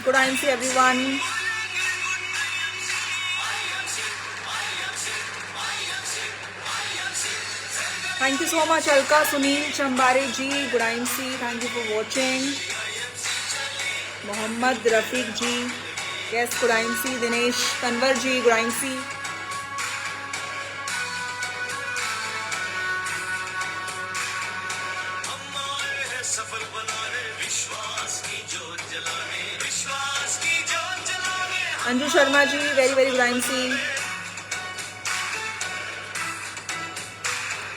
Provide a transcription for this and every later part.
Good IMC everyone. Thank you so much Alka, Sunil, Chambare ji. Good IMC. Thank you for watching. Mohammad Rafiq ji. Yes, good IMC. Dinesh Tanwar ji. Good IMC. Anju Sharma ji, very very good IMC.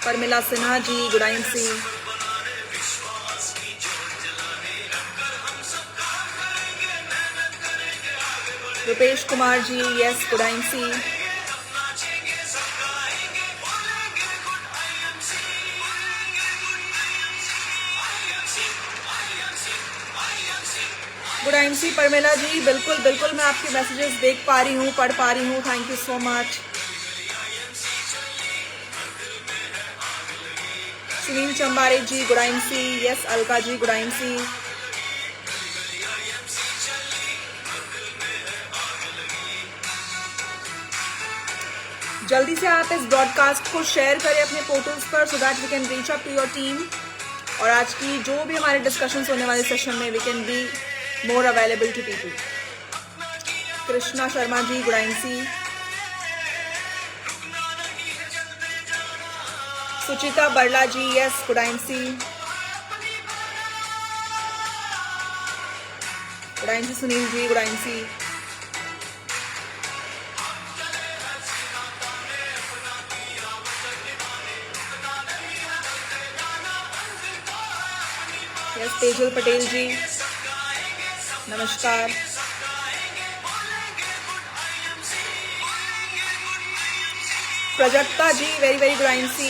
Parmila Sinha ji, good IMC. Rupesh Kumar ji, yes good IMC. Good IMC Parmila ji, बिल्कुल बिल्कुल मैं आपके messages देख पा रही हूँ, पढ़ पा रही हूँ. Thank you so much. Sunil Chambare ji, good IMC. Yes Alka ji, good IMC. जल्दी से आप इस ब्रॉडकास्ट को शेयर करें अपने पोर्टल्स पर so that we can reach up to your team. और आज की जो भी हमारे डिस्कशंस होने वाले सेशन में we can be more available to people. Krishna Sharma ji, good IMC. Suchita Barla ji, yes good IMC. Good IMC Sunil ji, good IMC. Yes Tejal Patel ji, नमस्कार. Prajakta ji, very very good IMC.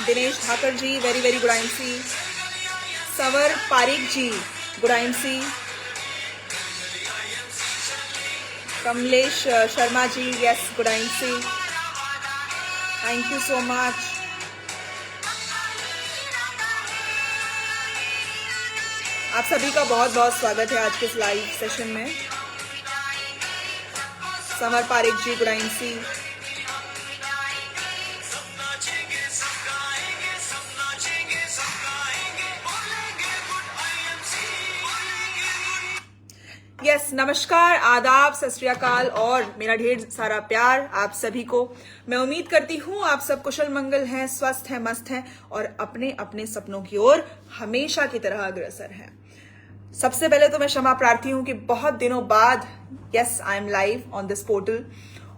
Dinesh Thakar ji, very very good IMC. Savar Parik ji, good IMC. Kamlesh Sharma ji, yes good IMC. Thank you so much. आप सभी का बहुत बहुत स्वागत है आज के इस लाइव सेशन में. Summer Pareek ji, good IMC. Yes नमस्कार, आदाब, सत श्री अकाल और मेरा ढेर सारा प्यार आप सभी को. मैं उम्मीद करती हूँ आप सब कुशल मंगल हैं, स्वस्थ हैं, मस्त हैं और अपने अपने सपनों की ओर हमेशा की तरह अग्रसर हैं. सबसे पहले तो मैं क्षमा प्रार्थी हूँ कि बहुत दिनों बाद yes I am live on this portal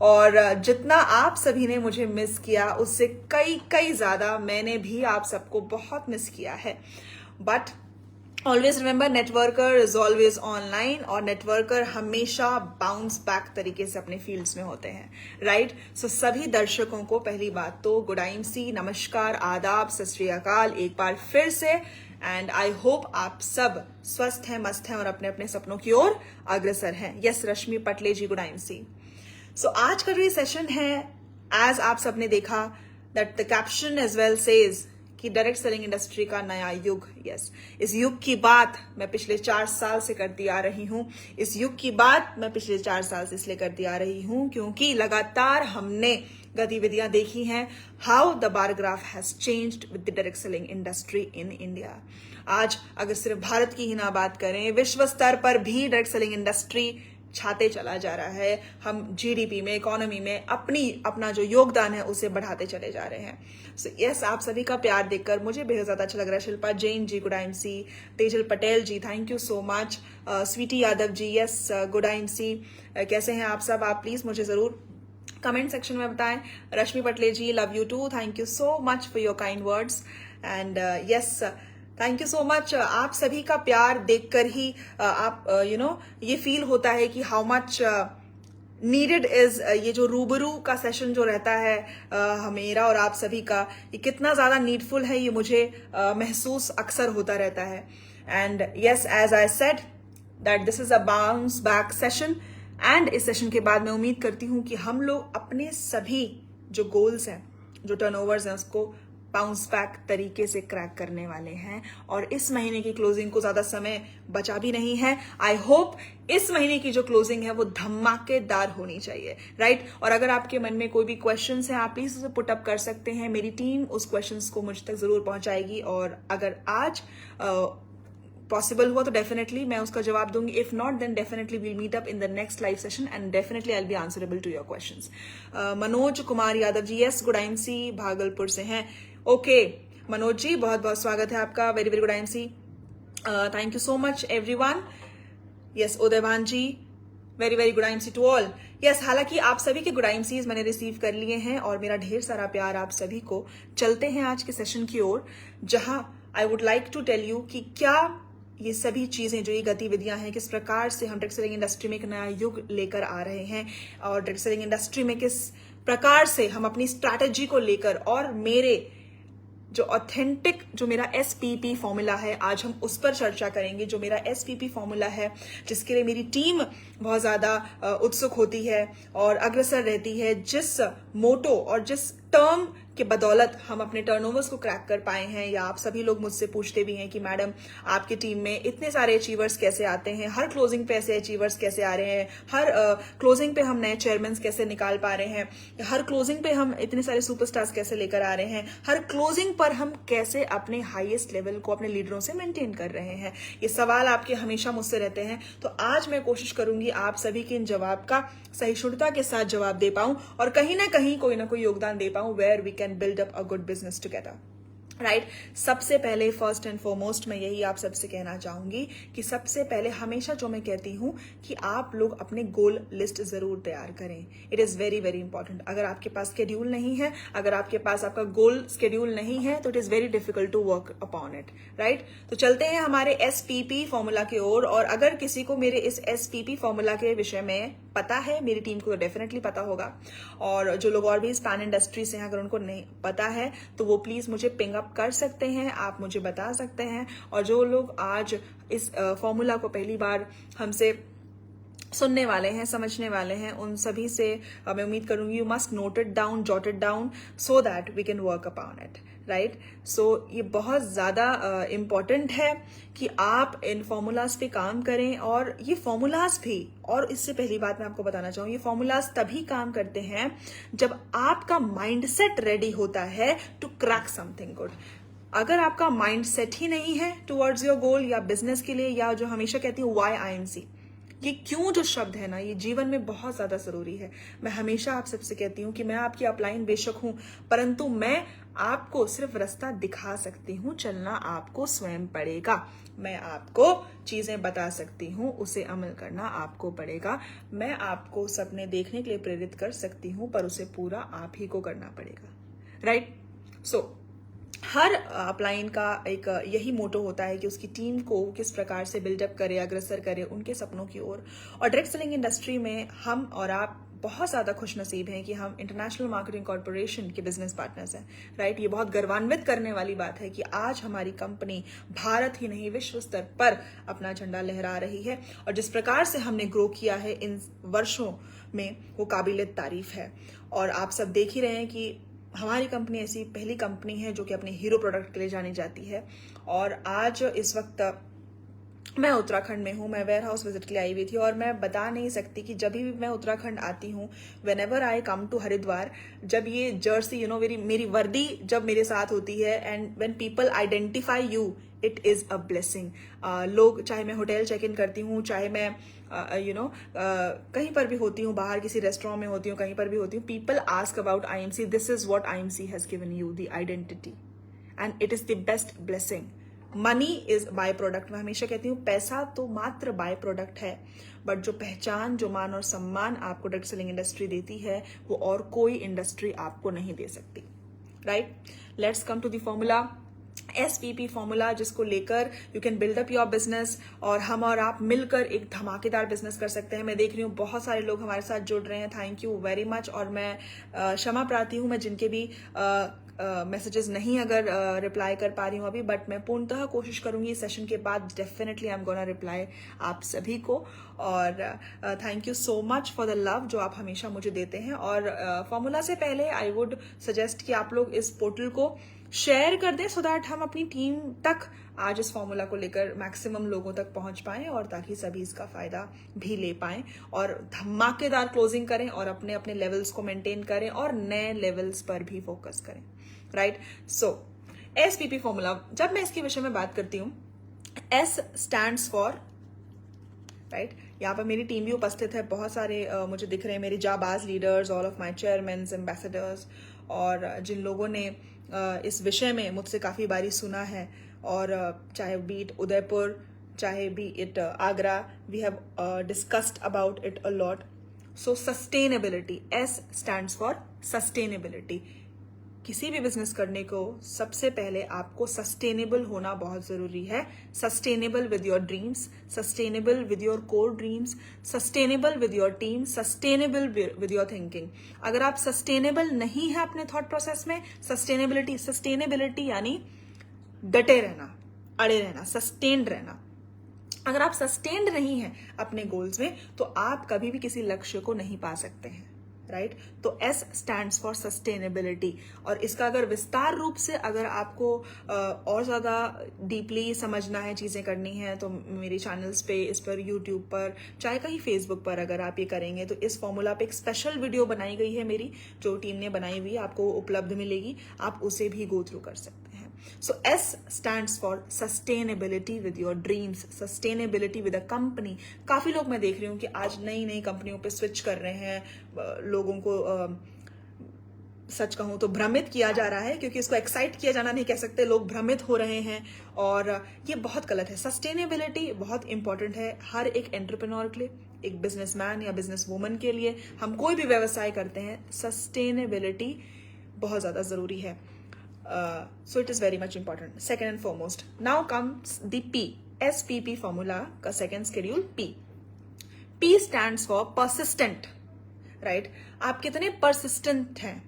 और जितना आप सभी ने मुझे मिस किया उससे कई ज्यादा मैंने भी आप सबको बहुत मिस किया है. But always remember, networker is always online और नेटवर्कर हमेशा बाउंस बैक तरीके से अपने फील्ड्स में होते हैं, राइट. सो सभी दर्शकों को पहली बात तो गुड IMC, नमस्कार, आदाब, सत श्री अकाल एक बार फिर से. एंड आई होप आप सब स्वस्थ हैं, मस्त हैं और अपने अपने सपनों की ओर अग्रसर हैं. यस रश्मि पटले जी, गुड IMC. सो आज का जो ये सेशन है, एज आप सबने देखा that the caption as well says कि डायरेक्ट सेलिंग इंडस्ट्री का नया युग. यस इस युग की बात मैं पिछले 4 साल से करती आ रही हूँ. इस युग की बात मैं पिछले 4 साल से इसलिए करती आ रही हूँ क्योंकि लगातार हमने गतिविधियां देखी हैं. How the bar graph has changed with the direct selling industry in India. आज अगर सिर्फ भारत की ही ना बात करें, विश्व स्तर पर भी डायरेक्ट सेलिंग इंडस्ट्री छाते चला जा रहा है. हम GDP में, इकोनॉमी में अपना जो योगदान है उसे बढ़ाते चले जा रहे हैं. सो यस आप सभी का प्यार देखकर मुझे बेहद ज्यादा अच्छा लग रहा है. Shilpa Jain ji, good IMC. Tejal Patel ji, thank you so much. Sweety Yadav ji, yes good IMC. कैसे हैं आप सब? आप प्लीज मुझे जरूर कमेंट सेक्शन में बताएं. Rashmi Patle ji, love you too. Thank you so much for your kind words. And yes thank you so much. आप सभी का प्यार देखकर ही आप ये फील होता है कि हाउ मच नीडेड इज ये जो रूबरू का सेशन जो रहता है मेरा और आप सभी का, ये कितना ज्यादा नीडफुल है ये मुझे महसूस अक्सर होता रहता है. And yes as I said that this is a bounce back session. And इस सेशन के बाद मैं उम्मीद करती हूँ कि हम लोग अपने सभी जो गोल्स हैं, जो टर्नओवर्स हैं, उसको बाउंस बैक तरीके से क्रैक करने वाले हैं। और इस महीने की क्लोजिंग को ज्यादा समय बचा भी नहीं है। आई होप इस महीने की जो क्लोजिंग है वो धमाकेदार होनी चाहिए, राइट। और अगर आपके मन में कोई भी क्वेश्चंस हैं, आप प्लीज उसे पुट अप कर सकते हैं। मेरी टीम उस क्वेश्चंस को मुझ तक जरूर पहुंचाएगी, और अगर आज पॉसिबल हुआ तो डेफिनेटली मैं उसका जवाब दूंगी। If not then definitely will meet up in the next live session and definitely I will be answerable to your questions. Manoj Kumar Yadav ji, yes, good IMC Bhagalpur से हैं। ओके मनोज जी, बहुत बहुत स्वागत है आपका। Very very good IMC, thank you so much everyone. Yes Udaybhan ji, very very good IMC to all. Yes, हालांकि आप सभी के गुड आईएमसीज मैंने रिसीव कर लिए हैं और मेरा ढेर सारा प्यार आप सभी को। चलते हैं आज के सेशन की ओर, जहां I would like to tell you कि क्या ये सभी चीजें, जो ये गतिविधियां हैं, किस प्रकार से हम डायरेक्ट सेलिंग इंडस्ट्री में एक नया युग लेकर आ रहे हैं, और डायरेक्ट सेलिंग इंडस्ट्री में किस प्रकार से हम अपनी स्ट्रैटेजी को लेकर, और मेरे जो ऑथेंटिक, जो मेरा SPP फॉर्मूला है, आज हम उस पर चर्चा करेंगे। जो मेरा SPP फॉर्मूला है, जिसके लिए मेरी टीम बहुत ज्यादा उत्सुक होती है और अग्रसर रहती है, जिस मोटो और जिस टर्म के बदौलत हम अपने टर्नओवर्स को क्रैक कर पाए हैं। या आप सभी लोग मुझसे पूछते भी हैं कि मैडम आपकी टीम में इतने सारे अचीवर्स कैसे आते हैं, हर क्लोजिंग पे ऐसे अचीवर्स कैसे आ रहे हैं, हर क्लोजिंग पे हम नए चेयरमैन कैसे निकाल पा रहे हैं, हर क्लोजिंग पे हम इतने सारे सुपरस्टार्स कैसे लेकर आ रहे हैं, हर क्लोजिंग पर हम कैसे अपने हाईएस्ट लेवल को अपने लीडरों से मेंटेन कर रहे हैं। ये सवाल आपके हमेशा मुझसे रहते हैं। तो आज मैं कोशिश करूंगी आप सभी के इन जवाब का सहिष्णुता के साथ जवाब दे पाऊं, और कहीं ना कहीं कोई ना कोई योगदान दे पाऊं, where we can build up a good business together, right. सबसे पहले फर्स्ट एंड फॉरमोस्ट मैं यही आप सबसे कहना चाहूंगी कि सबसे पहले हमेशा जो मैं कहती हूं कि आप लोग अपने गोल लिस्ट जरूर तैयार करें। It is very very important. अगर आपके पास स्केड्यूल नहीं है, अगर आपके पास आपका गोल स्केड्यूल नहीं है, तो it is very difficult to work upon it, right. तो चलते हैं हमारे SPP फॉर्मूला की ओर। और अगर किसी को मेरे इस SPP फॉर्मूला के विषय में पता है, मेरी टीम को तो डेफिनेटली पता होगा, और जो लोग और भी स्पैन इंडस्ट्री से हैं, अगर उनको नहीं पता है तो वो प्लीज मुझे पिंग अप कर सकते हैं, आप मुझे बता सकते हैं। और जो लोग आज इस फॉर्मूला को पहली बार हमसे सुनने वाले हैं, समझने वाले हैं, उन सभी से मैं उम्मीद करूंगी you must note it down, jot it down, so that we can work upon it, right. So ये बहुत ज्यादा इंपॉर्टेंट है कि आप इन फॉर्मूलाज पे काम करें। और ये फॉर्मूलाज भी, और इससे पहली बात मैं आपको बताना चाहूँ, ये फॉर्मूलाज तभी काम करते हैं जब आपका माइंडसेट रेडी होता है टू क्रैक समथिंग गुड। अगर आपका माइंडसेट ही नहीं है टुवर्ड्स योर गोल या बिजनेस के लिए, या जो हमेशा कहती हूँ वाई IMC, ये क्यों जो शब्द है ना, ये जीवन में बहुत ज्यादा जरूरी है। मैं हमेशा आप सबसे कहती हूँ कि मैं आपकी अपलाइन बेशक हूं, परंतु मैं आपको सिर्फ रास्ता दिखा सकती हूँ, चलना आपको स्वयं पड़ेगा। मैं आपको चीजें बता सकती हूँ, उसे अमल करना आपको पड़ेगा। मैं आपको सपने देखने के लिए प्रेरित कर सकती हूँ, पर उसे पूरा आप ही को करना पड़ेगा, राइट। सो हर अपलाइन का एक यही मोटो होता है कि उसकी टीम को किस प्रकार से बिल्डअप करे, अग्रसर करे उनके सपनों की ओर। और डायरेक्ट सेलिंग इंडस्ट्री में हम और आप बहुत ज्यादा खुश नसीब हैं कि हम इंटरनेशनल मार्केटिंग कॉर्पोरेशन के बिजनेस पार्टनर्स हैं, राइट। ये बहुत गर्वान्वित करने वाली बात है कि आज हमारी कंपनी भारत ही नहीं विश्व स्तर पर अपना झंडा लहरा रही है। और जिस प्रकार से हमने ग्रो किया है इन वर्षों में, वो काबिले तारीफ है। और आप सब देख ही रहे हैं कि हमारी कंपनी ऐसी पहली कंपनी है जो कि अपने हीरो प्रोडक्ट के लिए जानी जाती है। और आज इस वक्त मैं उत्तराखंड में हूँ, मैं वेयर हाउस विजिट के लिए आई हुई थी, और मैं बता नहीं सकती कि जब भी मैं उत्तराखंड आती हूँ, whenever I come to Haridwar, जब ये जर्सी मेरी वर्दी जब मेरे साथ होती है, and when people identify you, it is a blessing. लोग, चाहे मैं होटल चेक इन करती हूँ, चाहे मैं कहीं पर भी होती हूँ, बाहर किसी रेस्टोरेंट में होती हूँ, कहीं पर भी होती हूँ, people ask about IMC, this is what IMC has given you, the identity, and it is the best blessing. Money is by product. मैं हमेशा कहती हूँ पैसा तो मात्र बाय प्रोडक्ट है, बट जो पहचान, जो मान और सम्मान आपको डायरेक्ट सेलिंग इंडस्ट्री देती है, वो और कोई इंडस्ट्री आपको नहीं दे सकती, right. Let's come to the formula, SPP formula, जिसको लेकर you can build up your business, और हम और आप मिलकर एक धमाकेदार बिजनेस कर सकते हैं। मैं देख रही हूँ बहुत सारे लोग हमारे साथ जुड़ रहे हैं, थैंक यू वेरी मच। और मैं क्षमा प्रार्थी हूँ, मैं जिनके भी मैसेजेस नहीं अगर रिप्लाई कर पा रही हूँ अभी, बट मैं पूर्णतः कोशिश करूंगी इस सेशन के बाद, definitely I am gonna reply आप सभी को। और thank you so much for the love जो आप हमेशा मुझे देते हैं। और फॉर्मूला से पहले आई वुड सजेस्ट कि आप लोग इस पोर्टल को शेयर कर दें, सो दैट हम अपनी टीम तक आज इस फॉर्मूला को लेकर मैक्सिमम लोगों तक पहुंच पाएं और ताकि सभी इसका फायदा भी ले पाएं और धमाकेदार क्लोजिंग करें और अपने अपने लेवल्स को मेंटेन करें और नए लेवल्स पर भी फोकस करें, राइट। सो SPP फॉर्मूला, जब मैं इसके विषय में बात करती हूं, S स्टैंड्स फॉर, राइट, यहाँ पर मेरी टीम भी उपस्थित है, बहुत सारे मुझे दिख रहे हैं मेरे जाबाज leaders, all of my chairman, ambassadors, और जिन लोगों ने इस विषय में मुझसे काफी बारी सुना है, और चाहे बीट उदयपुर, चाहे be it Agra, we have discussed about it a lot. So sustainability, S stands for sustainability. किसी भी बिजनेस करने को सबसे पहले आपको सस्टेनेबल होना बहुत जरूरी है। Sustainable with your dreams, sustainable with your core dreams, sustainable with your team, sustainable with your thinking. अगर आप सस्टेनेबल नहीं है अपने थॉट प्रोसेस में, सस्टेनेबिलिटी यानी डटे रहना, अड़े रहना, सस्टेन्ड रहना। अगर आप सस्टेन्ड नहीं है अपने गोल्स में तो आप कभी भी किसी लक्ष्य को नहीं पा सकते हैं, राइट। तो S स्टैंड्स फॉर सस्टेनेबिलिटी। और इसका अगर विस्तार रूप से अगर आपको और ज्यादा डीपली समझना है, चीजें करनी है, तो मेरे चैनल्स पे, इस पर यूट्यूब पर, चाहे कहीं फेसबुक पर अगर आप ये करेंगे तो इस फॉर्मूला पे एक स्पेशल वीडियो बनाई गई है मेरी, जो टीम ने बनाई हुई है, आपको उपलब्ध मिलेगी, आप उसे भी गो थ्रू कर सकते हैं। So S stands for sustainability with your dreams, sustainability with a company। काफी लोग मैं देख रही हूँ कि आज नई नई कंपनियों पे स्विच कर रहे हैं, लोगों को सच कहूं तो भ्रमित किया जा रहा है, क्योंकि इसको एक्साइट किया जाना नहीं कह सकते, लोग भ्रमित हो रहे हैं और ये बहुत गलत है। सस्टेनेबिलिटी बहुत इंपॉर्टेंट है हर एक एंटरप्रेन्योर के लिए, एक बिजनेसमैन या बिजनेस वुमन के लिए, हम कोई भी व्यवसाय करते हैं, सस्टेनेबिलिटी बहुत ज्यादा जरूरी है। So it is very much important. Second and foremost. Now comes the P. SPP formula का second schedule P. P stands for persistent. Right? आप कितने persistent हैं,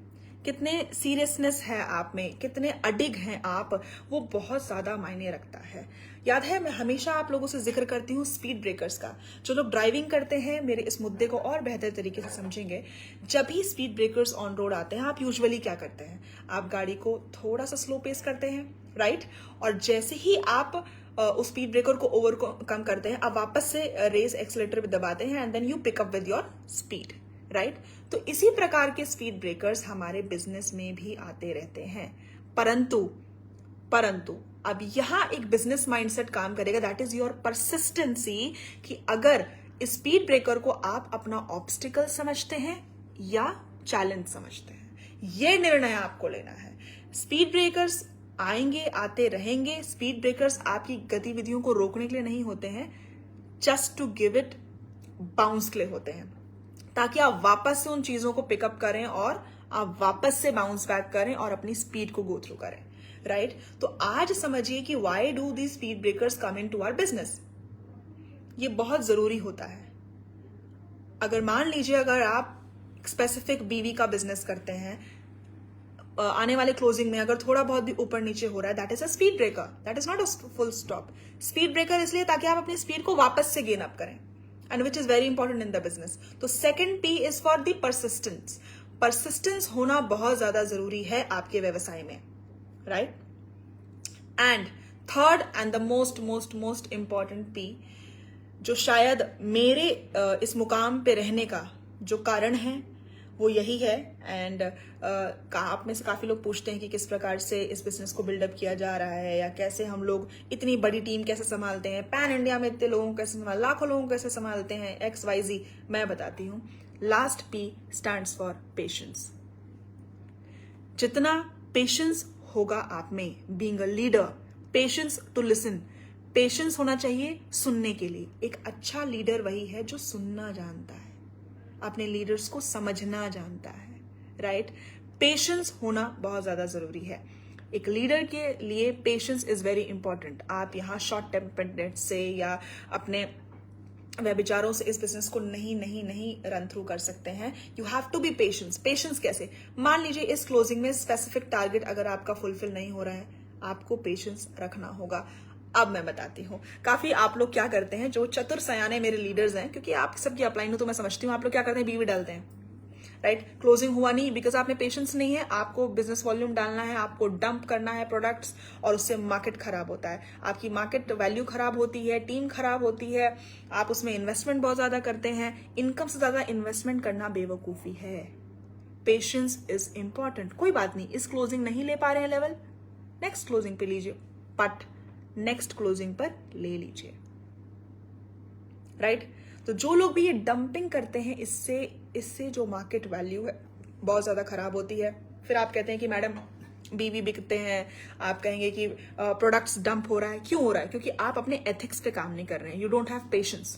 कितने सीरियसनेस है आप में, कितने अडिग हैं आप, वो बहुत ज्यादा मायने रखता है। याद है मैं हमेशा आप लोगों से जिक्र करती हूँ स्पीड ब्रेकर्स का। जो लोग ड्राइविंग करते हैं मेरे इस मुद्दे को और बेहतर तरीके से समझेंगे। जब भी स्पीड ब्रेकर्स ऑन रोड आते हैं, आप यूजुअली क्या करते हैं, आप गाड़ी को थोड़ा सा स्लो पेस करते हैं, राइट, और जैसे ही आप उस स्पीड ब्रेकर को ओवरकम करते हैं, आप वापस से रेस एक्सीलरेटर पे दबाते हैं and then you pick up with your speed, right. तो इसी प्रकार के स्पीड ब्रेकर्स हमारे बिजनेस में भी आते रहते हैं। परंतु अब यहां एक बिजनेस माइंडसेट काम करेगा, दैट इज योर परसिस्टेंसी, कि अगर स्पीड ब्रेकर को आप अपना ऑब्स्टिकल समझते हैं या चैलेंज समझते हैं, यह निर्णय आपको लेना है। स्पीड ब्रेकर्स आएंगे, आते रहेंगे। स्पीड ब्रेकर्स आपकी गतिविधियों को रोकने के लिए नहीं होते हैं, just to give it bounce के लिए होते हैं, ताकि आप वापस से उन चीजों को पिकअप करें और आप वापस से बाउंस बैक करें और अपनी स्पीड को गो थ्रू करें, राइट। तो आज समझिए कि why do the speed breakers come into our business. ये बहुत जरूरी होता है। अगर मान लीजिए अगर आप स्पेसिफिक बीवी का बिजनेस करते हैं, आने वाले क्लोजिंग में अगर थोड़ा बहुत भी ऊपर नीचे हो रहा है, that is a speed breaker, that is not a full stop. Speed breaker इसलिए ताकि आप अपनी स्पीड को वापस से गेन अप करें, and which is very important in the business. तो second P is for the persistence. Persistence होना बहुत ज्यादा जरूरी है आपके व्यवसाय में, right. And third and the most important P, जो शायद मेरे इस मुकाम पे रहने का जो कारण है वो यही है। एंड आप में से काफी लोग पूछते हैं कि किस प्रकार से इस बिजनेस को बिल्डअप किया जा रहा है, या कैसे हम लोग इतनी बड़ी टीम कैसे संभालते हैं, पैन इंडिया में इतने लोगों को कैसे लाखों लोगों को कैसे संभालते हैं, XYZ। मैं बताती हूँ। Last P stands for patience. जितना पेशेंस होगा आप में, being a leader, patience to listen, patience होना चाहिए सुनने के लिए। एक अच्छा लीडर वही है जो सुनना जानता है, अपने लीडर्स को समझना जानता है, राइट। पेशेंस होना बहुत ज्यादा जरूरी है एक लीडर के लिए। Patience is very important. आप यहाँ शॉर्ट टेम्परनेस से या अपने व्यभिचारों से इस बिजनेस को नहीं रन थ्रू कर सकते हैं। You have to be patience. Patience कैसे? मान लीजिए इस क्लोजिंग में स्पेसिफिक टारगेट अगर आपका फुलफिल नहीं हो रहा है, आपको पेशेंस रखना होगा। अब मैं बताती हूँ, काफी आप लोग क्या करते हैं, जो चतुर सयाने मेरे लीडर्स हैं, क्योंकि आप सबकी अपलाइन हो तो मैं समझती हूँ, आप लोग क्या करते हैं, बीवी डालते हैं। राइट। क्लोजिंग हुआ नहीं बिकॉज आप में पेशेंस नहीं है, आपको बिजनेस वॉल्यूम डालना है, आपको डंप करना है प्रोडक्ट्स, और उससे मार्केट खराब होता है, आपकी मार्केट वैल्यू खराब होती है, टीम खराब होती है, आप उसमें इन्वेस्टमेंट बहुत ज्यादा करते हैं, इनकम से ज्यादा इन्वेस्टमेंट करना बेवकूफी है। Patience is important. कोई बात नहीं, इस क्लोजिंग नहीं ले पा रहे हैं लेवल, नेक्स्ट क्लोजिंग पे लीजिए, बट नेक्स्ट क्लोजिंग पर ले लीजिए, राइट। तो जो लोग भी ये डंपिंग करते हैं, इससे जो मार्केट वैल्यू है बहुत ज्यादा खराब होती है। फिर आप कहते हैं कि मैडम बीवी बिकते हैं, आप कहेंगे कि प्रोडक्ट्स डंप हो रहा है। क्यों हो रहा है? क्योंकि आप अपने एथिक्स पे काम नहीं कर रहे हैं, you don't have patience.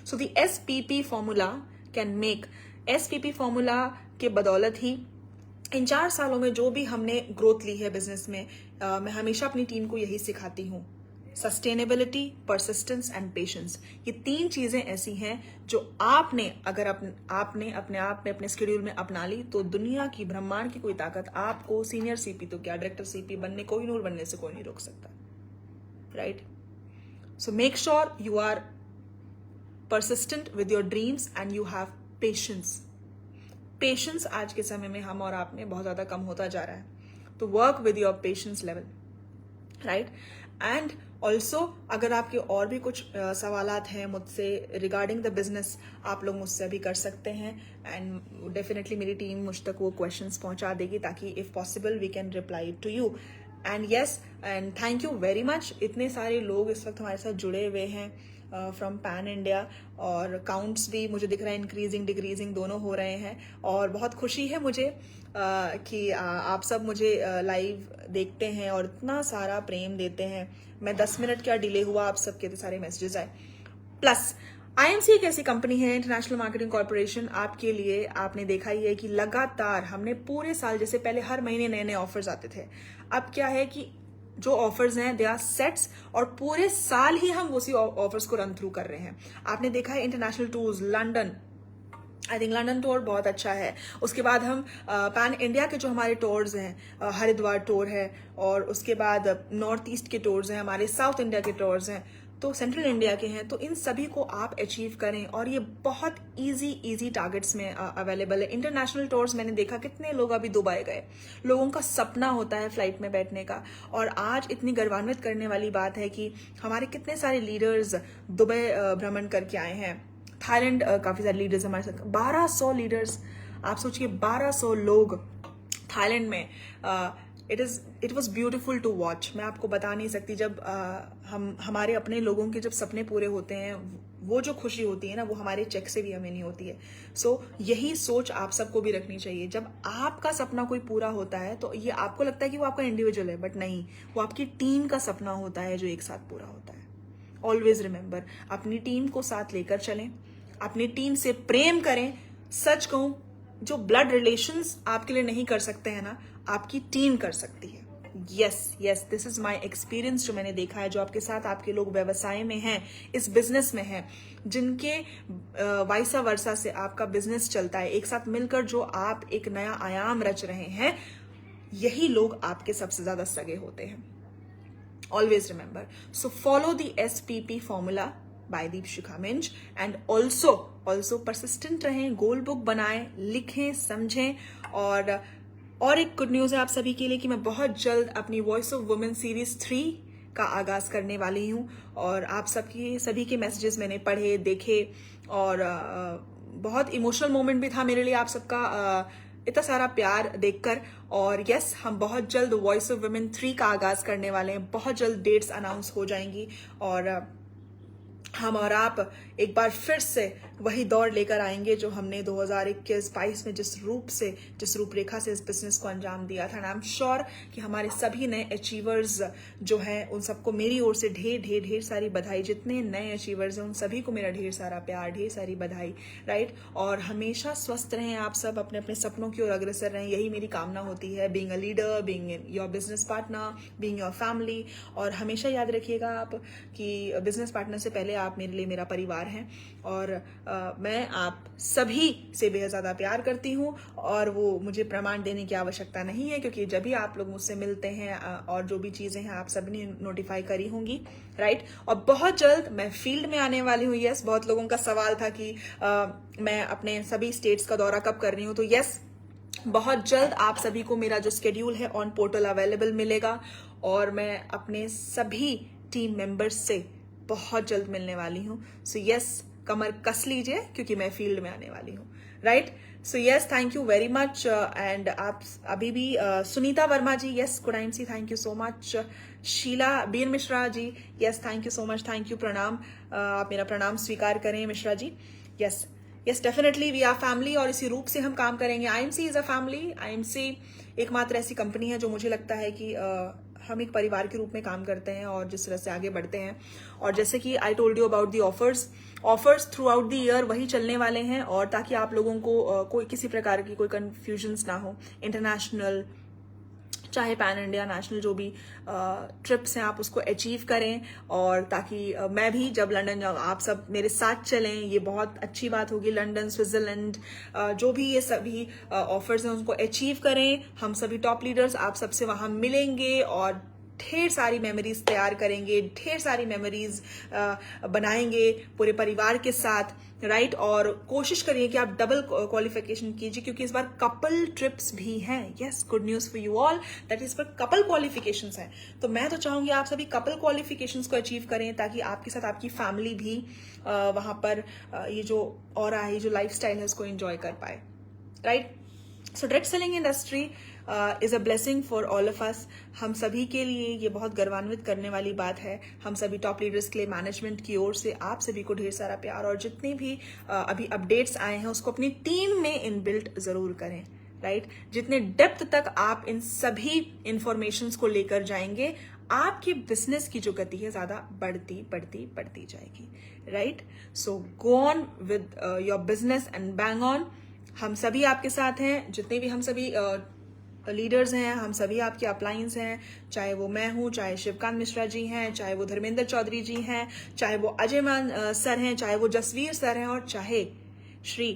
So the SPP formula can make, SPP formula के बदौलत ही इन 4 सालों में जो भी हमने ग्रोथ ली है बिजनेस में, मैं हमेशा अपनी टीम को यही सिखाती हूँ, सस्टेनेबिलिटी, परसिस्टेंस एंड पेशेंस। ये 3 चीजें ऐसी हैं जो आपने अगर आपने अपने आप में अपने शेड्यूल में अपना ली तो दुनिया की, ब्रह्मांड की कोई ताकत आपको सीनियर CP तो क्या, डायरेक्टर CP बनने, कोई नूर बनने से कोई नहीं रोक सकता, right. So make sure you are persistent with your dreams and you have patience. Patience आज के समय में हम और आप में बहुत ज्यादा कम होता जा रहा है, तो work with your patience level, right. And also अगर आपके और भी कुछ सवालात हैं मुझसे रिगार्डिंग द बिजनेस, आप लोग मुझसे भी कर सकते हैं, एंड डेफिनेटली मेरी टीम मुझ तक वो क्वेश्चंस पहुंचा देगी ताकि if possible we can reply to you. And yes, and thank you very much. इतने सारे लोग इस वक्त हमारे साथ जुड़े हुए हैं फ्रॉम पैन इंडिया, और काउंट्स भी मुझे दिख रहा है इंक्रीजिंग डिक्रीजिंग दोनों हो रहे हैं, और बहुत खुशी है मुझे कि आप सब मुझे लाइव देखते हैं और इतना सारा प्रेम देते हैं। मैं 10 मिनट क्या डिले हुआ, आप सबके इतने सारे मैसेजेस आए। प्लस IMC एक ऐसी कंपनी है, इंटरनेशनल मार्केटिंग कॉर्पोरेशन, आपके लिए आपने देखा ही है कि लगातार हमने पूरे साल, जैसे पहले हर महीने नए नए ऑफर्स आते थे, अब क्या है कि जो ऑफर्स हैं दे आर सेट्स, और पूरे साल ही हम उसी ऑफर्स को रन थ्रू कर रहे हैं। आपने देखा है international tours, London, I think London tour बहुत अच्छा है। उसके बाद हम पैन इंडिया के जो हमारे टूर्स हैं, हरिद्वार टूर है, और उसके बाद नॉर्थ ईस्ट के टूर्स हैं, हमारे साउथ इंडिया के टूर्स हैं, तो सेंट्रल इंडिया के हैं। तो इन सभी को आप अचीव करें, और ये बहुत इजी टारगेट्स में अवेलेबल है। इंटरनेशनल टूर्स मैंने देखा कितने लोग अभी दुबई गए, लोगों का सपना होता है फ्लाइट में बैठने का, और आज इतनी गर्वान्वित करने वाली बात है कि हमारे कितने सारे लीडर्स दुबई भ्रमण करके आए हैं। थाईलैंड काफी सारे लीडर्स हमारे साथ, 1200 लीडर्स, आप सोचिए 1200 लोग थाईलैंड में। It was beautiful to watch. मैं आपको बता नहीं सकती, जब हमारे अपने लोगों के जब सपने पूरे होते हैं, वो जो खुशी होती है ना, वो हमारे चेक से भी हमें नहीं होती है। सो यही सोच आप सबको भी रखनी चाहिए। जब आपका सपना कोई पूरा होता है तो ये आपको लगता है कि वो आपका इंडिविजुअल है, बट नहीं, वो आपकी टीम का सपना होता है जो एक साथ पूरा होता है। ऑलवेज रिमेंबर, अपनी टीम को साथ लेकर चलें, अपनी टीम से प्रेम करें। सच कहूं, जो ब्लड रिलेशंस आपके लिए नहीं कर सकते हैं ना, आपकी टीम कर सकती है। Yes, this is my experience, जो मैंने देखा है। जो आपके साथ आपके लोग व्यवसाय में हैं, इस बिजनेस में हैं, जिनके वाइसा वर्सा से आपका बिजनेस चलता है, एक साथ मिलकर जो आप एक नया आयाम रच रहे हैं, यही लोग आपके सबसे ज्यादा सगे होते हैं। Always remember. So follow the SPP formula by Deepshikha Minj, and also persistent रहें, गोल बुक बनाएं, लिखें, समझें। और एक गुड न्यूज है आप सभी के लिए कि मैं बहुत जल्द अपनी वॉइस ऑफ वुमेन सीरीज 3 का आगाज करने वाली हूँ, और आप सभी के मैसेजेस मैंने पढ़े, देखे, और बहुत इमोशनल मोमेंट भी था मेरे लिए आप सबका इतना सारा प्यार देखकर। और यस, हम बहुत जल्द वॉइस ऑफ वुमेन 3 का आगाज करने वाले हैं, बहुत जल्द डेट्स अनाउंस हो जाएंगी, और हम और आप एक बार फिर से वही दौड़ लेकर आएंगे जो हमने 2021-22 में जिस रूपरेखा से इस बिजनेस को अंजाम दिया था। एंड आई एम श्योर कि हमारे सभी नए अचीवर्स जो हैं, उन सबको मेरी ओर से ढेर सारी बधाई। जितने नए अचीवर्स हैं उन सभी को मेरा ढेर सारा प्यार, ढेर सारी बधाई, राइट। और हमेशा स्वस्थ रहें आप सब, अपने अपने सपनों की ओर अग्रसर रहें, यही मेरी कामना होती है। Being a leader, being your business partner, being your family. और हमेशा याद रखिएगा आप कि बिजनेस पार्टनर से पहले आप मेरे लिए मेरा परिवार हैं और मैं आप सभी से बेहद ज़्यादा प्यार करती हूँ और वो मुझे प्रमाण देने की आवश्यकता नहीं है, क्योंकि जब भी आप लोग मुझसे मिलते हैं और जो भी चीज़ें हैं आप सब ने नोटिफाई करी होंगी, राइट। और बहुत जल्द मैं फील्ड में आने वाली हूँ। यस, बहुत लोगों का सवाल था कि मैं अपने सभी स्टेट्स का दौरा कब कर रही हूँ, तो यस, बहुत जल्द आप सभी को मेरा जो स्केड्यूल है ऑन पोर्टल अवेलेबल मिलेगा और मैं अपने सभी टीम मेंबर्स से बहुत जल्द मिलने वाली हूँ। सो यस, कमर कस लीजिए क्योंकि मैं फील्ड में आने वाली हूँ, right. So yes, thank you very much. And आप अभी भी सुनीता वर्मा जी, यस, कुडाइन सी, thank you so much. Sheela बीन Mishra ji, yes, thank you so much, thank you, प्रणाम। आप मेरा प्रणाम स्वीकार करें Mishra ji. Yes yes, definitely we are family और इसी रूप से हम काम करेंगे। IMC is a family. IMC एकमात्र ऐसी कंपनी है जो मुझे लगता है कि हम एक परिवार के रूप में काम करते हैं और जिस तरह से आगे बढ़ते हैं। और जैसे कि I told you about the offers through out the year वही चलने वाले हैं, और ताकि आप लोगों को कोई किसी प्रकार की कोई कंफ्यूजन्स ना हो, इंटरनेशनल चाहे पैन इंडिया नेशनल जो भी ट्रिप्स हैं आप उसको अचीव करें, और ताकि मैं भी जब लंदन जाऊँ आप सब मेरे साथ चलें, ये बहुत अच्छी बात होगी। लंदन, स्विट्जरलैंड, जो भी ये सभी ऑफर्स हैं उसको अचीव करें। हम सभी टॉप लीडर्स आप सबसे वहां मिलेंगे और ढेर सारी मेमोरीज तैयार करेंगे, ढेर सारी मेमोरीज बनाएंगे पूरे परिवार के साथ, राइट। और कोशिश करिए कि आप डबल क्वालिफिकेशन कीजिए, क्योंकि इस बार कपल ट्रिप्स भी हैं। Yes, good news for you all, that is पर कपल क्वालिफिकेशंस हैं। तो मैं तो चाहूंगी आप सभी कपल क्वालिफिकेशंस को अचीव करें, ताकि आपके साथ आपकी फैमिली भी वहां पर ये जो ऑरा है, जो लाइफस्टाइल है, उसको एंजॉय कर पाए, right. So direct selling industry is a blessing for all of us. हम सभी के लिए ये बहुत गर्वान्वित करने वाली बात है। हम सभी टॉप लीडर्स के लिए मैनेजमेंट की ओर से आप सभी को ढेर सारा प्यार, और जितने भी अभी अपडेट्स आए हैं उसको अपनी टीम में इनबिल्ट जरूर करें, राइट। जितने डेप्थ तक आप इन सभी इंफॉर्मेशंस को लेकर जाएंगे, आपकी बिजनेस की जो गति है ज्यादा बढ़ती बढ़ती बढ़ती जाएगी, right. So go on with your business and bang on. हम सभी आपके साथ हैं, जितने भी हम सभी लीडर्स हैं, हम सभी आपके अपलाइंस हैं, चाहे वो मैं हूं, चाहे शिवकांत मिश्रा जी हैं, चाहे वो धर्मेंद्र चौधरी जी हैं, चाहे वो अजय मान सर हैं, चाहे वो जसवीर सर हैं, और चाहे श्री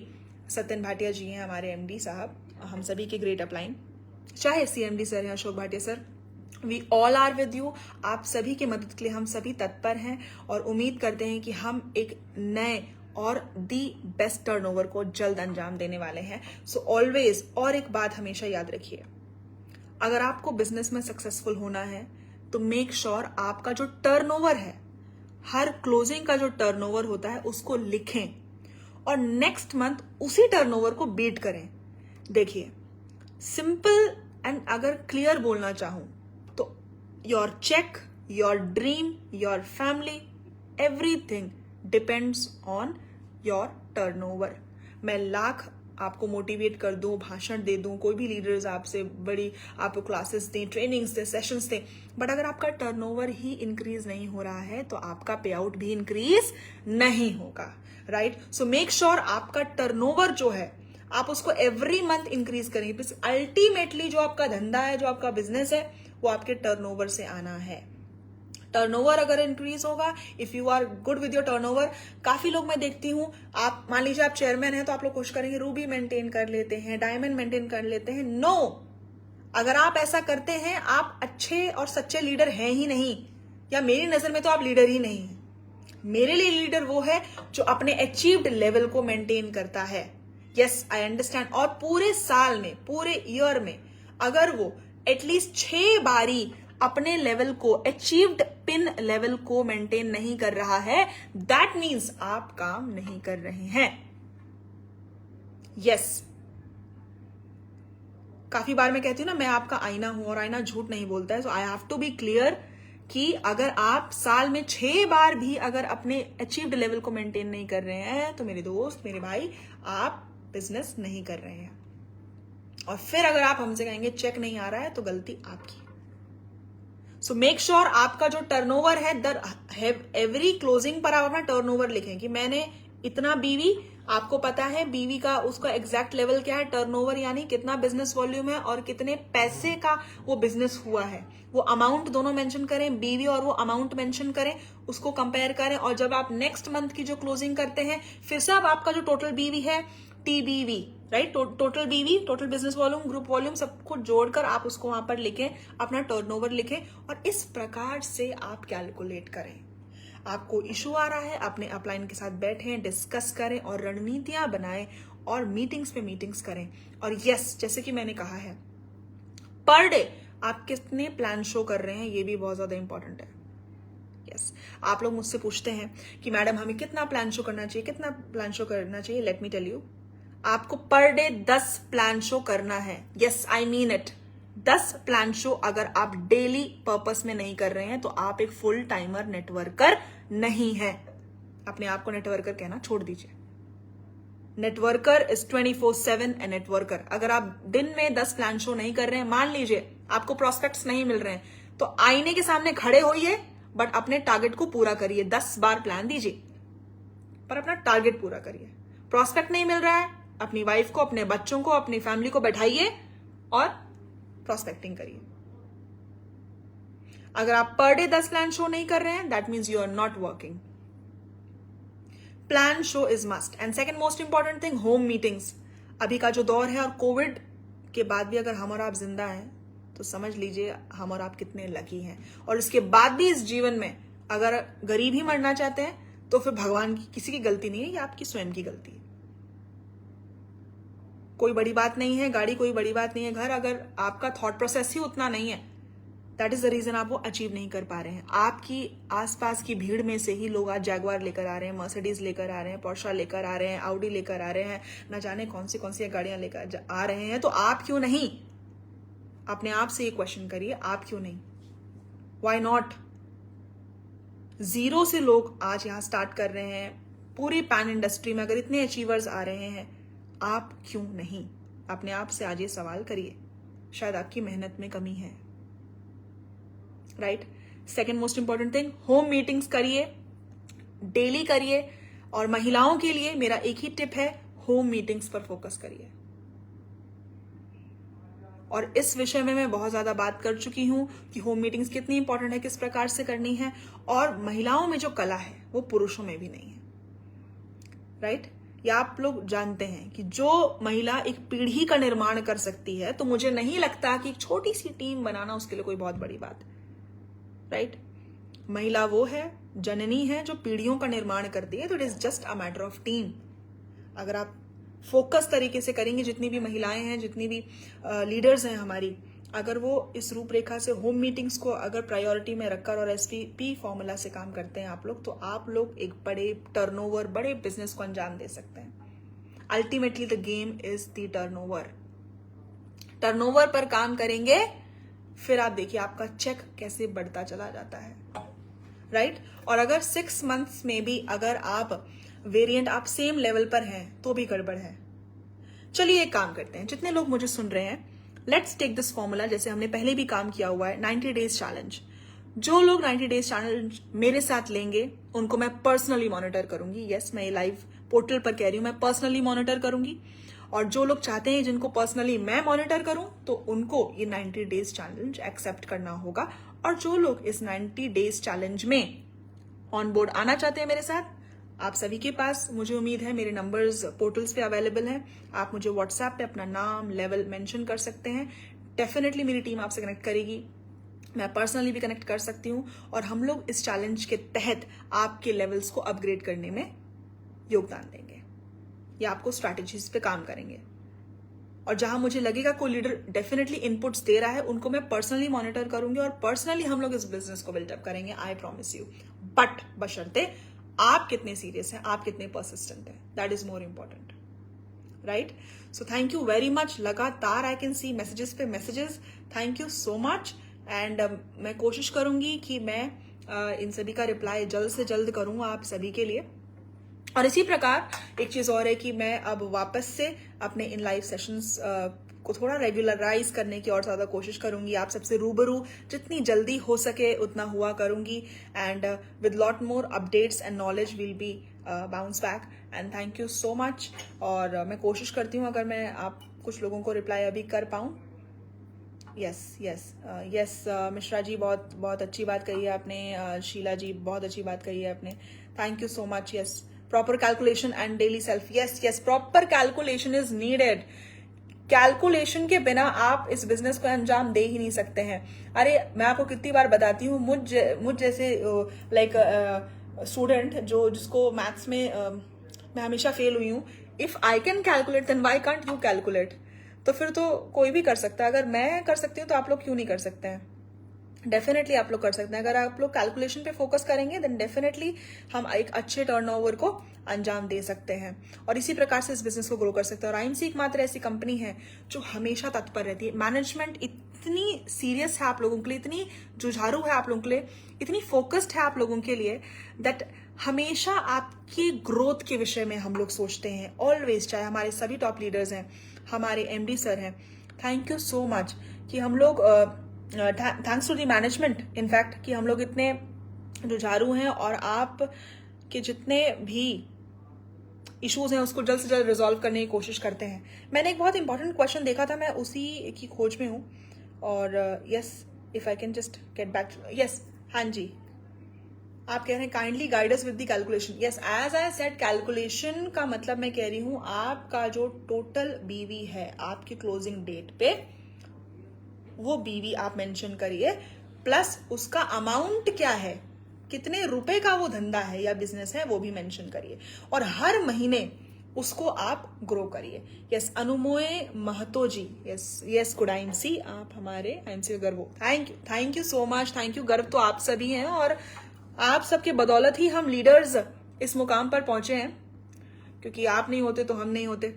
सत्यन भाटिया जी हैं हमारे एमडी साहब, हम सभी के ग्रेट अपलाइन, चाहे सीएमडी सर हैं Ashok Bhatia sir, we all are with you. आप सभी की मदद के लिए हम सभी तत्पर हैं और उम्मीद करते हैं कि हम एक नए और दी बेस्ट टर्नओवर को जल्द अंजाम देने वाले हैं। सो ऑलवेज, और एक बात हमेशा याद रखिए, अगर आपको बिजनेस में सक्सेसफुल होना है तो मेक श्योर आपका जो टर्नओवर है, हर क्लोजिंग का जो टर्नओवर होता है उसको लिखें और नेक्स्ट मंथ उसी टर्नओवर को बीट करें। देखिए, सिंपल एंड अगर क्लियर बोलना चाहूं तो your check, your dream, your family, everything depends on your turnover. मैं लाख आपको मोटिवेट कर दूं, भाषण दे दूं, कोई भी लीडर्स आपसे बड़ी आपको क्लासेस दें, ट्रेनिंग्स दें, सेशंस दें, बट अगर आपका टर्नओवर ही इंक्रीज नहीं हो रहा है तो आपका पे आउट भी इंक्रीज नहीं होगा, राइट। सो मेक श्योर आपका टर्नओवर जो है आप उसको एवरी मंथ इंक्रीज करेंगे। अल्टीमेटली जो आपका धंधा है, जो आपका बिजनेस है, वो आपके टर्नओवर से आना है। टर्नओवर अगर इंक्रीज होगा, if you are good with your turnover, काफी लोग मैं देखती हूं, आप मान लीजिए आप चेयरमैन हैं तो आप लोग कोशिश करेंगे रूबी मेंटेन कर लेते हैं, डायमंड मेंटेन कर लेते हैं। नो, अगर आप ऐसा करते हैं आप अच्छे और सच्चे लीडर हैं ही नहीं, या मेरी नजर में तो आप लीडर ही नहीं हैं। मेरे लिए लीडर वो है जो अपने अचीव्ड लेवल को मेंटेन करता है। Yes, I understand. और पूरे साल में, पूरे ईयर में अगर वो एटलीस्ट 6 बारी अपने लेवल को, अचीव्ड पिन लेवल को मेंटेन नहीं कर रहा है, दैट मीन्स आप काम नहीं कर रहे हैं। यस, काफी बार मैं कहती हूं ना, मैं आपका आईना हूं और आईना झूठ नहीं बोलता है। So I have to be clear कि अगर आप साल में 6 बार भी अगर अपने अचीव्ड लेवल को मेंटेन नहीं कर रहे हैं तो मेरे दोस्त, मेरे भाई, आप बिजनेस नहीं कर रहे हैं। और फिर अगर आप हमसे कहेंगे चेक नहीं आ रहा है तो गलती आपकी। सो मेक श्योर आपका जो टर्नओवर है, एवरी क्लोजिंग पर आप अपना टर्नओवर लिखें कि मैंने इतना बीवी, आपको पता है बीवी का उसका एग्जैक्ट लेवल क्या है, टर्नओवर यानी कितना बिजनेस वॉल्यूम है और कितने पैसे का वो बिजनेस हुआ है, वो अमाउंट दोनों मेंशन करें, बीवी और वो अमाउंट मेंशन करें, उसको कंपेयर करें, और जब आप नेक्स्ट मंथ की जो क्लोजिंग करते हैं फिर से अब आपका जो टोटल बीवी है, टीबीवी, राइट, टोटल बीवी, total business volume, group volume, सबको जोड़कर आप उसको वहां पर लिखें, अपना टर्नओवर लिखें और इस प्रकार से आप कैलकुलेट करें। आपको इशू आ रहा है, अपने अपलाइन के साथ बैठें, डिस्कस करें और रणनीतियां बनाएं और मीटिंग्स पे मीटिंग्स करें। और यस, जैसे कि मैंने कहा है, पर डे आप कितने प्लान शो कर रहे हैं ये भी बहुत ज्यादा इंपॉर्टेंट है। यस, आप लोग मुझसे पूछते हैं कि मैडम हमें कितना प्लान शो करना चाहिए, कितना प्लान शो करना चाहिए। लेट मी टेल यू, आपको पर डे 10 प्लान शो करना है। Yes, I mean it, 10 plan show अगर आप डेली पर्पस में नहीं कर रहे हैं तो आप एक फुल टाइमर नेटवर्कर नहीं है। अपने आप को नेटवर्कर कहना छोड़ दीजिए। Networker is 24/7 A networker. अगर आप दिन में 10 प्लान शो नहीं कर रहे हैं, मान लीजिए आपको प्रोस्पेक्ट्स नहीं मिल रहे हैं, तो आईने के सामने खड़े होइए बट अपने टारगेट को पूरा करिए। 10 बार प्लान दीजिए पर अपना टारगेट पूरा करिए। प्रोस्पेक्ट नहीं मिल रहा है, अपनी वाइफ को, अपने बच्चों को, अपनी फैमिली को बैठाइए और प्रोस्पेक्टिंग करिए। अगर आप पर डे 10 प्लान शो नहीं कर रहे हैं, that means you are not working. Plan show is must. And second most important thing, home meetings. अभी का जो दौर है और कोविड के बाद भी अगर हम और आप जिंदा हैं तो समझ लीजिए हम और आप कितने लकी हैं। और इसके बाद भी इस जीवन में अगर गरीब ही मरना चाहते हैं तो फिर भगवान की किसी की गलती नहीं है, ये आपकी स्वयं की गलती है। कोई बड़ी बात नहीं है गाड़ी, कोई बड़ी बात नहीं है घर, अगर आपका थॉट प्रोसेस ही उतना नहीं है, दैट इज द रीजन आप वो अचीव नहीं कर पा रहे हैं। आपकी आसपास की भीड़ में से ही लोग आज जैगवार लेकर आ रहे हैं, मर्सिडीज लेकर आ रहे हैं, पोर्शा लेकर आ रहे हैं, आउडी लेकर आ रहे हैं, न जाने कौन सी गाड़ियां लेकर आ रहे हैं। तो आप क्यों नहीं? अपने आप से ये क्वेश्चन करिए, आप क्यों नहीं? Why not? जीरो से लोग आज यहां स्टार्ट कर रहे हैं। पूरी पैन इंडस्ट्री में अगर इतने अचीवर्स आ रहे हैं, आप क्यों नहीं? अपने आप से आज ये सवाल करिए। शायद आपकी मेहनत में कमी है, right? Second most important thing, home meetings करिए, डेली करिए। और महिलाओं के लिए मेरा एक ही टिप है, होम मीटिंग्स पर फोकस करिए। और इस विषय में मैं बहुत ज्यादा बात कर चुकी हूं कि होम मीटिंग्स कितनी इंपॉर्टेंट है, किस प्रकार से करनी है। और महिलाओं में जो कला है वो पुरुषों में भी नहीं है, राइट? या आप लोग जानते हैं कि जो महिला एक पीढ़ी का निर्माण कर सकती है, तो मुझे नहीं लगता कि एक छोटी सी टीम बनाना उसके लिए कोई बहुत बड़ी बात, राइट? महिला वो है, जननी है, जो पीढ़ियों का निर्माण करती है। तो it is just a matter of team. अगर आप फोकस तरीके से करेंगे, जितनी भी महिलाएं हैं, जितनी भी लीडर्स हैं हमारी, अगर वो इस रूपरेखा से होम मीटिंग्स को अगर प्रायोरिटी में रखकर और SVP फॉर्मूला से काम करते हैं आप लोग, तो आप लोग एक बड़े टर्नओवर, बड़े बिजनेस को अंजाम दे सकते हैं। Ultimately the game is the turnover. Turnover पर काम करेंगे, फिर आप देखिए आपका चेक कैसे बढ़ता चला जाता है, राइट? और अगर 6 मंथ्स में भी अगर आप वेरिएंट आप सेम लेवल पर हैं तो भी गड़बड़ है। चलिए एक काम करते हैं, जितने लोग मुझे सुन रहे हैं, लेट्स टेक दिस फॉर्मूला, जैसे हमने पहले भी काम किया हुआ है, 90 डेज चैलेंज। जो लोग 90 डेज चैलेंज मेरे साथ लेंगे उनको मैं पर्सनली मॉनिटर करूंगी। यस, मैं ये लाइव पोर्टल पर कह रही हूं, मैं पर्सनली मॉनिटर करूंगी। और जो लोग चाहते हैं जिनको पर्सनली मैं मॉनिटर करूं, तो उनको ये 90 डेज चैलेंज एक्सेप्ट करना होगा। और जो लोग इस 90 डेज चैलेंज में ऑन बोर्ड आना चाहते हैं मेरे साथ, आप सभी के पास मुझे उम्मीद है मेरे नंबर्स पोर्टल्स पे अवेलेबल हैं। आप मुझे व्हाट्सएप पे अपना नाम, लेवल मेंशन कर सकते हैं। डेफिनेटली मेरी टीम आपसे कनेक्ट करेगी, मैं पर्सनली भी कनेक्ट कर सकती हूँ, और हम लोग इस चैलेंज के तहत आपके लेवल्स को अपग्रेड करने में योगदान देंगे या आपको स्ट्रैटेजीज पे काम करेंगे। और जहां मुझे लगेगा कोई लीडर डेफिनेटली इनपुट्स दे रहा है, उनको मैं पर्सनली मॉनिटर करूंगी और पर्सनली हम लोग इस बिजनेस को बिल्डअप करेंगे, आई प्रॉमिस यू। बट बशर्ते आप कितने सीरियस हैं, आप कितने परसिस्टेंट हैं, that is more important, right? So thank you very much. लगातार आई कैन सी मैसेजेस पे messages, thank you so much. And मैं कोशिश करूंगी कि मैं इन सभी का रिप्लाई जल्द से जल्द करूं आप सभी के लिए। और इसी प्रकार एक चीज और है कि मैं अब वापस से अपने इन लाइव सेशंस को थोड़ा रेगुलराइज करने की और ज्यादा कोशिश करूंगी। आप सबसे रूबरू जितनी जल्दी हो सके उतना हुआ करूंगी। And with lot more updates and knowledge will be bounce back and thank you so much. और मैं कोशिश करती हूँ अगर मैं आप कुछ लोगों को रिप्लाई अभी कर पाऊँ। यस मिश्रा जी बहुत बहुत अच्छी बात कही है आपने। शीला जी बहुत अच्छी बात कही है आपने, thank you so much. Yes proper calculation and daily self, yes proper calculation is needed. Calculation के बिना आप इस बिजनेस को अंजाम दे ही नहीं सकते हैं। अरे मैं आपको कितनी बार बताती हूँ, मुझ जैसे लाइक स्टूडेंट जिसको मैथ्स में मैं हमेशा फेल हुई हूँ, if I can calculate then why can't you calculate. तो फिर तो कोई भी कर सकता है। अगर मैं कर सकती हूँ तो आप लोग क्यों नहीं कर सकते हैं? डेफिनेटली आप लोग कर सकते हैं। अगर आप लोग कैलकुलेशन पे फोकस करेंगे देन डेफिनेटली हम एक अच्छे टर्नओवर को अंजाम दे सकते हैं और इसी प्रकार से इस बिजनेस को ग्रो कर सकते हैं। और आईएमसी एकमात्र ऐसी कंपनी है जो हमेशा तत्पर रहती है। मैनेजमेंट इतनी सीरियस है आप लोगों के लिए, इतनी जुझारू है आप लोगों के लिए, इतनी फोकस्ड है आप लोगों के लिए दैट हमेशा आपकी ग्रोथ के विषय में हम लोग सोचते हैं ऑलवेज। चाहे हमारे सभी टॉप लीडर्स हैं, हमारे एमडी सर हैं, थैंक यू सो मच कि हम लोग thanks to the management in fact कि हम लोग इतने जुझारू हैं और आप के जितने भी इश्यूज हैं उसको जल्द से जल्द रिजॉल्व करने की कोशिश करते हैं। मैंने एक बहुत इंपॉर्टेंट क्वेश्चन देखा था, मैं उसी की खोज में हूँ। और yes if I can just get back, yes हाँ जी आप कह रहे हैं kindly guide us with the calculation. Yes as I said calculation का मतलब मैं कह रही हूं आपका जो टोटल बीवी है आपकी क्लोजिंग डेट पे, वो बीवी आप मेंशन करिए प्लस उसका अमाउंट क्या है, कितने रुपए का वो धंधा है या बिजनेस है वो भी मेंशन करिए और हर महीने उसको आप ग्रो करिए। यस अनुमोय महतो जी, यस गुड आईएमसी, आप हमारे आईएमसी गर्व हो। Thank you so much, thank you. गर्व तो आप सभी हैं और आप सबके बदौलत ही हम लीडर्स इस मुकाम पर पहुंचे हैं, क्योंकि आप नहीं होते तो हम नहीं होते।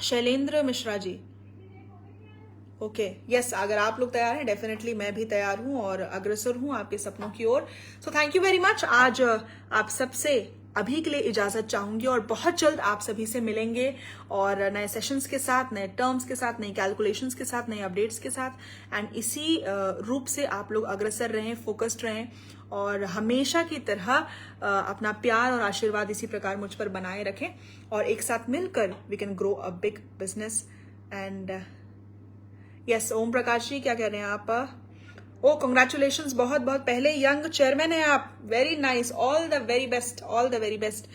शैलेंद्र मिश्रा जी, ओके यस अगर आप लोग तैयार हैं डेफिनेटली मैं भी तैयार हूं और अग्रसर हूं आपके सपनों की ओर। So thank you very much. आज आप सबसे अभी के लिए इजाजत चाहूंगी और बहुत जल्द आप सभी से मिलेंगे और नए सेशंस के साथ, नए टर्म्स के साथ, नई कैलकुलेशंस के साथ, नए अपडेट्स के साथ। एंड इसी रूप से आप लोग अग्रसर रहें, फोकस्ड रहें और हमेशा की तरह अपना प्यार और आशीर्वाद इसी प्रकार मुझ पर बनाए रखें और एक साथ मिलकर we can grow a big business. And yes Om Prakash ji क्या कह रहे हैं आप? ओ कंग्रेचुलेशंस, बहुत बहुत पहले यंग चेयरमैन हैं आप, very nice, all the very best, all the very best.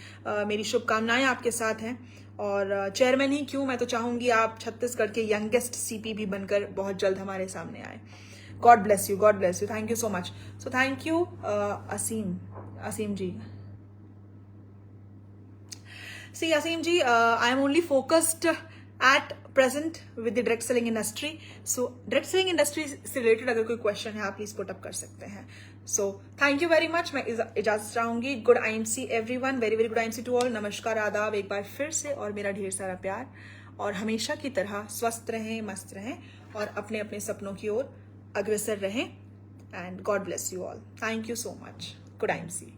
मेरी शुभकामनाएं आपके साथ हैं और चेयरमैन ही क्यों, मैं तो चाहूंगी आप छत्तीसगढ़ के यंगेस्ट सीपी भी बनकर बहुत जल्द हमारे सामने आए। God bless you, God bless you, thank you so much. So thank you Aseem ji. See Aseem ji, I am only focused at present with the direct selling industry. So direct selling industry से related अगर कोई क्वेश्चन है आप please put up कर सकते हैं। So thank you very much, मैं इजाजत चाहूंगी। Good IMC everyone, very very good IMC to all. नमस्कार, आदाब एक बार फिर से और मेरा ढेर सारा प्यार और हमेशा की तरह स्वस्थ रहें, मस्त रहें और अपने अपने सपनों की ओर अग्रसर रहें। And God bless you all, thank you so much. Good IMC.